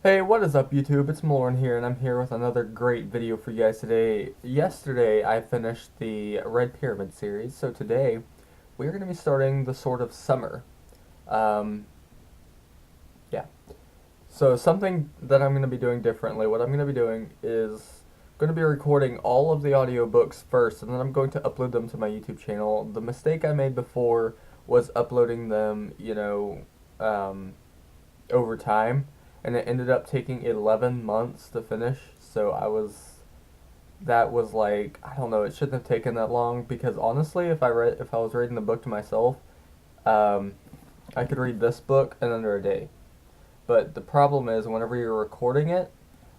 Hey, what is up YouTube? It's Lauren here, and I'm here with another great video for you guys today. Yesterday, I finished the Red Pyramid series, so today, we're going to be starting the Sword of Summer. Um, yeah. So something that I'm going to be doing differently, what I'm going to be doing is going to be recording all of the audiobooks first, and then I'm going to upload them to my YouTube channel. The mistake I made before was uploading them, over time, and it ended up taking 11 months to finish. So that was like, I don't know, it shouldn't have taken that long, because honestly, if I was reading the book to myself, um, I could read this book in under a day. But the problem is, whenever you're recording it,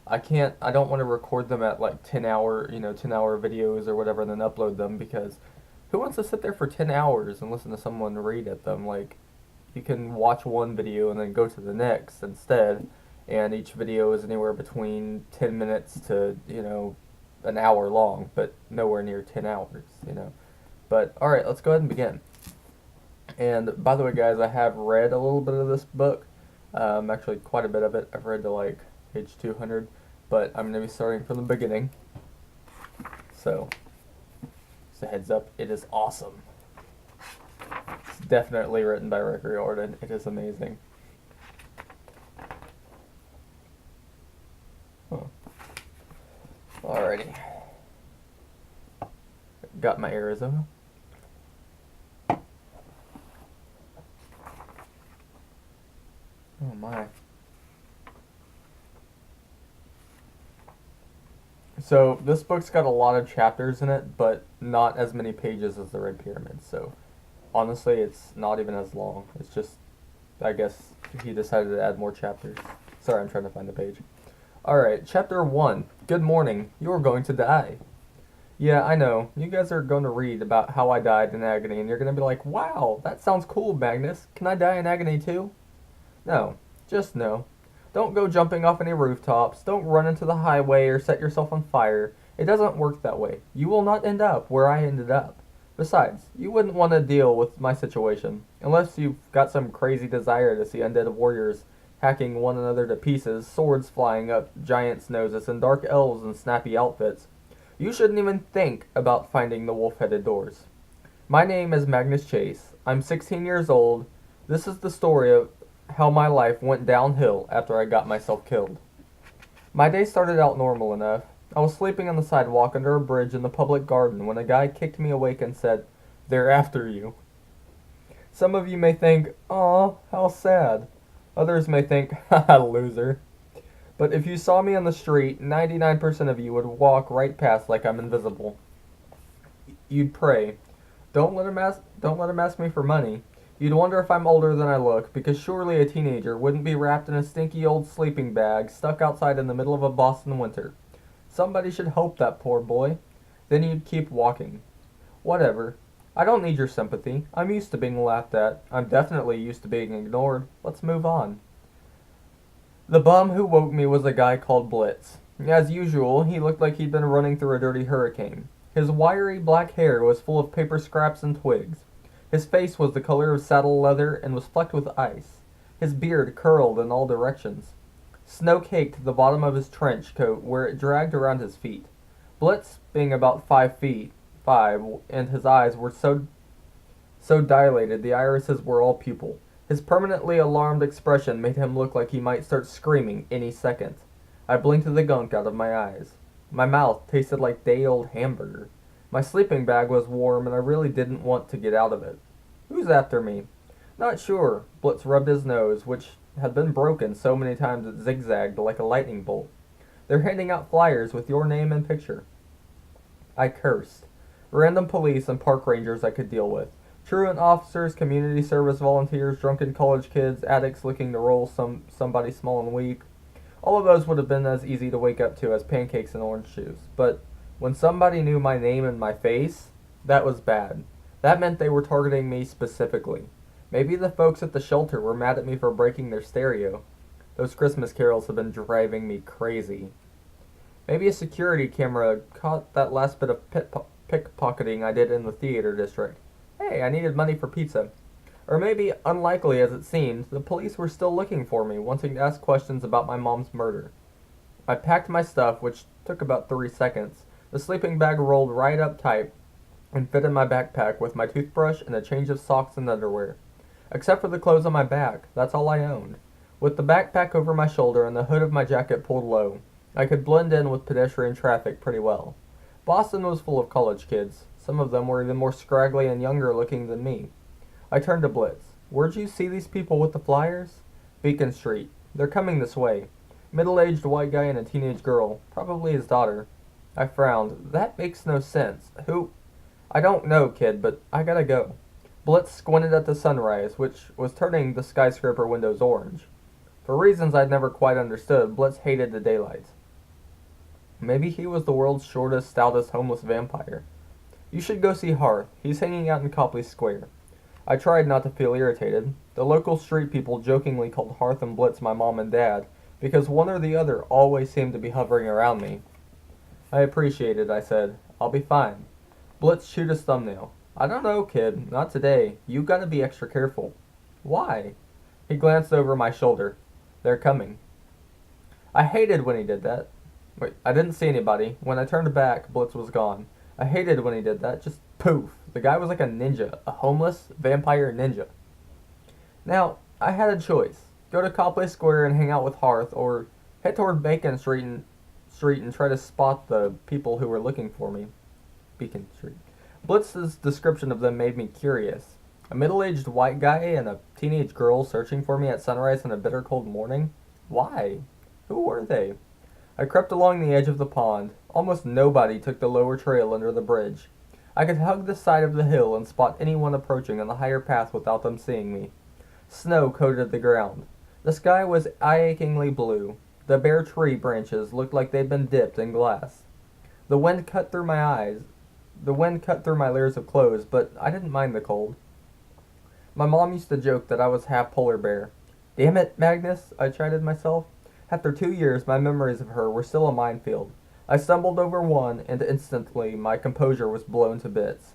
I don't want to record them at like 10 hour videos or whatever, and then upload them, because who wants to sit there for 10 hours and listen to someone read at them? Like, you can watch one video and then go to the next instead, and each video is anywhere between 10 minutes to, an hour long, but nowhere near 10 hours. But, alright, let's go ahead and begin. And, by the way, guys, I have read a little bit of this book, actually quite a bit of it. I've read to, like, page 200, but I'm going to be starting from the beginning. So, just a heads up, it is awesome. It's definitely written by Rick Riordan. It is amazing. Huh. Alrighty. Got my Arizona. Oh my. So this book's got a lot of chapters in it, but not as many pages as the Red Pyramid. So honestly, it's not even as long. It's just, I guess he decided to add more chapters. Sorry, I'm trying to find the page. Alright, chapter 1. Good morning. You're going to die. Yeah, I know. You guys are going to read about how I died in agony, and you're going to be like, wow, that sounds cool, Magnus. Can I die in agony too? No. Just no. Don't go jumping off any rooftops. Don't run into the highway or set yourself on fire. It doesn't work that way. You will not end up where I ended up. Besides, you wouldn't want to deal with my situation, unless you've got some crazy desire to see undead warriors hacking one another to pieces, swords flying up giants' noses, and dark elves in snappy outfits. You shouldn't even think about finding the wolf-headed doors. My name is Magnus Chase. I'm 16 years old. This is the story of how my life went downhill after I got myself killed. My day started out normal enough. I was sleeping on the sidewalk under a bridge in the public garden when a guy kicked me awake and said, "They're after you." Some of you may think, "Aw, how sad." Others may think, "Haha, loser." But if you saw me on the street, 99% of you would walk right past like I'm invisible. You'd pray, don't let him ask me for money." You'd wonder if I'm older than I look, because surely a teenager wouldn't be wrapped in a stinky old sleeping bag stuck outside in the middle of a Boston winter. Somebody should help that poor boy. Then you'd keep walking. Whatever. I don't need your sympathy. I'm used to being laughed at. I'm definitely used to being ignored. Let's move on. The bum who woke me was a guy called Blitz. As usual, he looked like he'd been running through a dirty hurricane. His wiry black hair was full of paper scraps and twigs. His face was the color of saddle leather and was flecked with ice. His beard curled in all directions. Snow caked the bottom of his trench coat where it dragged around his feet. Blitz, being about 5 feet 5, and his eyes were so dilated the irises were all pupil. His permanently alarmed expression made him look like he might start screaming any second. I blinked the gunk out of my eyes. My mouth tasted like day-old hamburger. My sleeping bag was warm, and I really didn't want to get out of it. Who's after me? Not sure. Blitz rubbed his nose, which had been broken so many times it zigzagged like a lightning bolt. They're handing out flyers with your name and picture. I cursed. Random police and park rangers I could deal with. Truant officers, community service volunteers, drunken college kids, addicts looking to roll somebody small and weak. All of those would have been as easy to wake up to as pancakes and orange juice. But when somebody knew my name and my face, that was bad. That meant they were targeting me specifically. Maybe the folks at the shelter were mad at me for breaking their stereo. Those Christmas carols have been driving me crazy. Maybe a security camera caught that last bit of pickpocketing I did in the theater district. Hey, I needed money for pizza. Or maybe, unlikely as it seemed, the police were still looking for me, wanting to ask questions about my mom's murder. I packed my stuff, which took about 3 seconds. The sleeping bag rolled right up tight and fit in my backpack with my toothbrush and a change of socks and underwear. Except for the clothes on my back, that's all I owned. With the backpack over my shoulder and the hood of my jacket pulled low, I could blend in with pedestrian traffic pretty well. Boston was full of college kids. Some of them were even more scraggly and younger looking than me. I turned to Blitz. Where'd you see these people with the flyers? Beacon Street. They're coming this way. Middle-aged white guy and a teenage girl, probably his daughter. I frowned. That makes no sense. Who? I don't know, kid, but I gotta go. Blitz squinted at the sunrise, which was turning the skyscraper windows orange. For reasons I'd never quite understood, Blitz hated the daylight. Maybe he was the world's shortest, stoutest, homeless vampire. You should go see Hearth. He's hanging out in Copley Square. I tried not to feel irritated. The local street people jokingly called Hearth and Blitz my mom and dad, because one or the other always seemed to be hovering around me. I appreciate it, I said. I'll be fine. Blitz chewed his thumbnail. I don't know, kid. Not today. You gotta be extra careful. Why? He glanced over my shoulder. They're coming. I hated when he did that. Wait, I didn't see anybody. When I turned back, Blitz was gone. I hated when he did that. Just poof. The guy was like a ninja. A homeless vampire ninja. Now, I had a choice. Go to Copley Square and hang out with Hearth, or head toward Bacon Street and try to spot the people who were looking for me. Beacon Street. Blitz's description of them made me curious. A middle-aged white guy and a teenage girl searching for me at sunrise on a bitter cold morning? Why? Who were they? I crept along the edge of the pond. Almost nobody took the lower trail under the bridge. I could hug the side of the hill and spot anyone approaching on the higher path without them seeing me. Snow coated the ground. The sky was eye-achingly blue. The bare tree branches looked like they'd been dipped in glass. The wind cut through my layers of clothes, but I didn't mind the cold. My mom used to joke that I was half polar bear. Damn it, Magnus, I chided myself. After 2 years, my memories of her were still a minefield. I stumbled over one, and instantly my composure was blown to bits.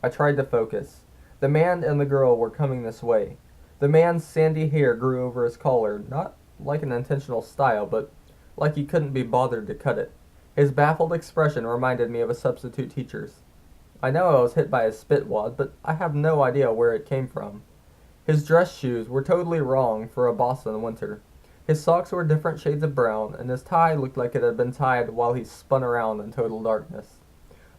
I tried to focus. The man and the girl were coming this way. The man's sandy hair grew over his collar, not like an intentional style, but like he couldn't be bothered to cut it. His baffled expression reminded me of a substitute teacher's. I know I was hit by a spitwad, but I have no idea where it came from. His dress shoes were totally wrong for a Boston winter. His socks were different shades of brown, and his tie looked like it had been tied while he spun around in total darkness.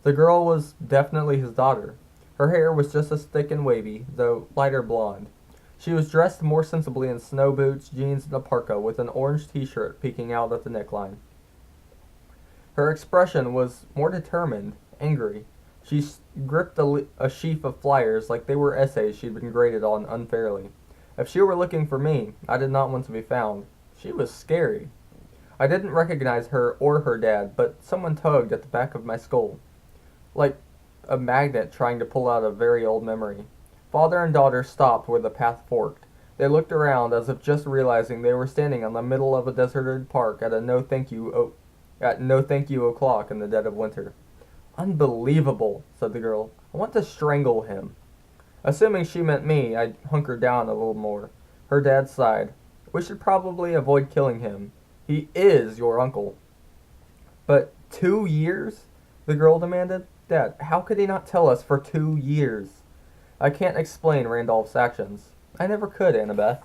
The girl was definitely his daughter. Her hair was just as thick and wavy, though lighter blonde. She was dressed more sensibly in snow boots, jeans, and a parka, with an orange t-shirt peeking out at the neckline. Her expression was more determined, angry. She gripped a sheaf of flyers like they were essays she'd been graded on unfairly. If she were looking for me, I did not want to be found. She was scary. I didn't recognize her or her dad, but someone tugged at the back of my skull, like a magnet trying to pull out a very old memory. Father and daughter stopped where the path forked. They looked around as if just realizing they were standing in the middle of a deserted park at no thank you o'clock in the dead of winter. Unbelievable, said the girl. I want to strangle him. Assuming she meant me, I hunkered down a little more. Her dad sighed. We should probably avoid killing him. He is your uncle. But 2 years? The girl demanded. Dad, how could he not tell us for 2 years? I can't explain Randolph's actions. I never could, Annabeth.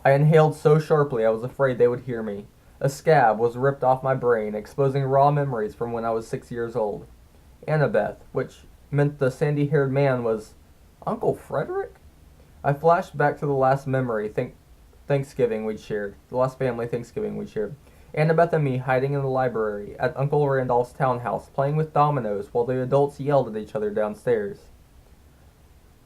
I inhaled so sharply I was afraid they would hear me. A scab was ripped off my brain, exposing raw memories from when I was 6 years old. Annabeth, which meant the sandy-haired man was Uncle Frederick? I flashed back to the last memory, Thanksgiving we'd shared. The last family Thanksgiving we'd shared. Annabeth and me hiding in the library at Uncle Randolph's townhouse, playing with dominoes while the adults yelled at each other downstairs.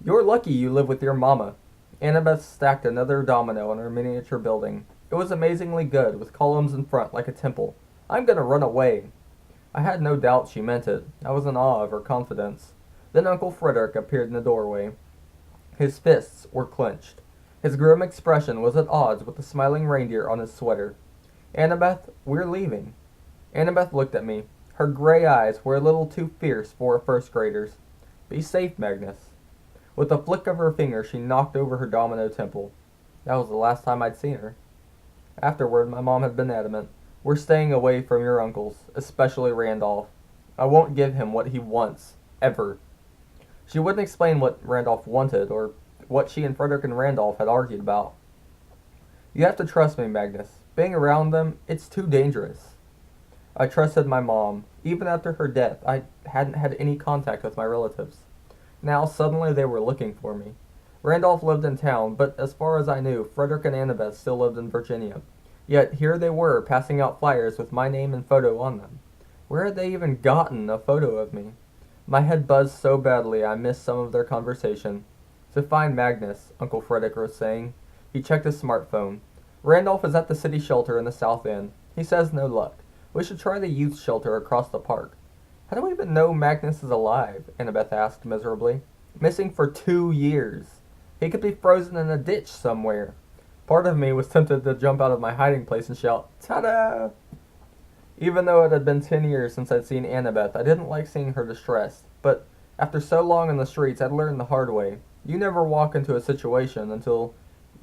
You're lucky you live with your mama. Annabeth stacked another domino in her miniature building. It was amazingly good, with columns in front like a temple. I'm gonna run away. I had no doubt she meant it. I was in awe of her confidence. Then Uncle Frederick appeared in the doorway. His fists were clenched. His grim expression was at odds with the smiling reindeer on his sweater. Annabeth, we're leaving. Annabeth looked at me. Her gray eyes were a little too fierce for a first grader's. Be safe, Magnus. With a flick of her finger, she knocked over her domino temple. That was the last time I'd seen her. Afterward, my mom had been adamant. We're staying away from your uncles, especially Randolph. I won't give him what he wants, ever. She wouldn't explain what Randolph wanted, or what she and Frederick and Randolph had argued about. You have to trust me, Magnus. Being around them, it's too dangerous. I trusted my mom. Even after her death, I hadn't had any contact with my relatives. Now, suddenly they were looking for me. Randolph lived in town, but as far as I knew, Frederick and Annabeth still lived in Virginia. Yet here they were, passing out flyers with my name and photo on them. Where had they even gotten a photo of me? My head buzzed so badly I missed some of their conversation. To find Magnus, Uncle Frederick was saying. He checked his smartphone. Randolph is at the city shelter in the South End. He says no luck. We should try the youth shelter across the park. How do we even know Magnus is alive? Annabeth asked miserably. Missing for 2 years. He could be frozen in a ditch somewhere. Part of me was tempted to jump out of my hiding place and shout, "Ta-da!" Even though it had been 10 years since I'd seen Annabeth, I didn't like seeing her distressed. But after so long in the streets, I'd learned the hard way. You never walk into a situation until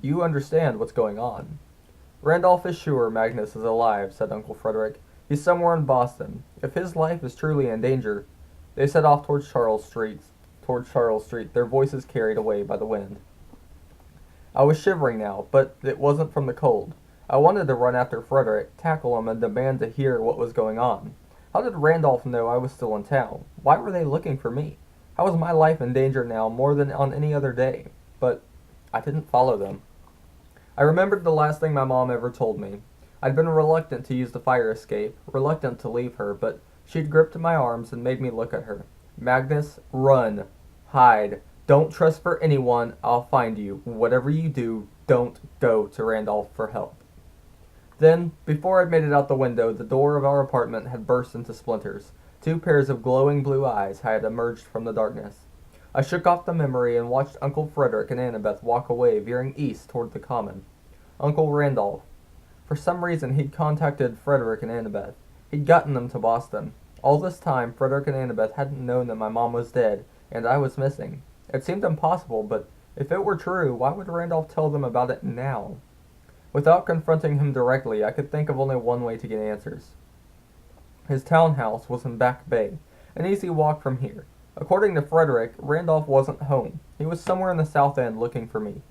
you understand what's going on. Randolph is sure Magnus is alive, said Uncle Frederick. He's somewhere in Boston. If his life is truly in danger. They set off towards Charles Street, their voices carried away by the wind. I was shivering now, but it wasn't from the cold. I wanted to run after Frederick, tackle him, and demand to hear what was going on. How did Randolph know I was still in town? Why were they looking for me? How was my life in danger now more than on any other day? But I didn't follow them. I remembered the last thing my mom ever told me. I'd been reluctant to use the fire escape, reluctant to leave her, but she'd gripped my arms and made me look at her. Magnus, run. Hide. Don't trust for anyone. I'll find you. Whatever you do, don't go to Randolph for help. Then, before I'd made it out the window, the door of our apartment had burst into splinters. 2 pairs of glowing blue eyes had emerged from the darkness. I shook off the memory and watched Uncle Frederick and Annabeth walk away, veering east toward the common. Uncle Randolph. For some reason, he'd contacted Frederick and Annabeth. He'd gotten them to Boston. All this time, Frederick and Annabeth hadn't known that my mom was dead, and I was missing. It seemed impossible, but if it were true, why would Randolph tell them about it now? Without confronting him directly, I could think of only one way to get answers. His townhouse was in Back Bay, an easy walk from here. According to Frederick, Randolph wasn't home. He was somewhere in the South End looking for me.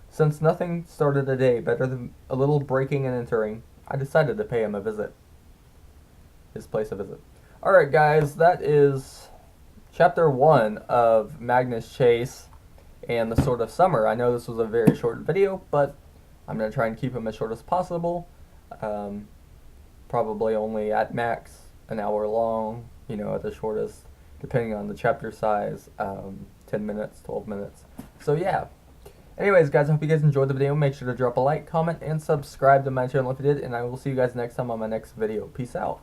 Since nothing started a day better than a little breaking and entering, I decided to pay him a visit. His place a visit. Alright guys, that is Chapter 1 of Magnus Chase and the Sword of Summer. I know this was a very short video, but I'm going to try and keep them as short as possible. Probably only at max an hour long, at the shortest, depending on the chapter size, 10 minutes, 12 minutes. So yeah. Anyways, guys, I hope you guys enjoyed the video. Make sure to drop a like, comment, and subscribe to my channel if you did, and I will see you guys next time on my next video. Peace out.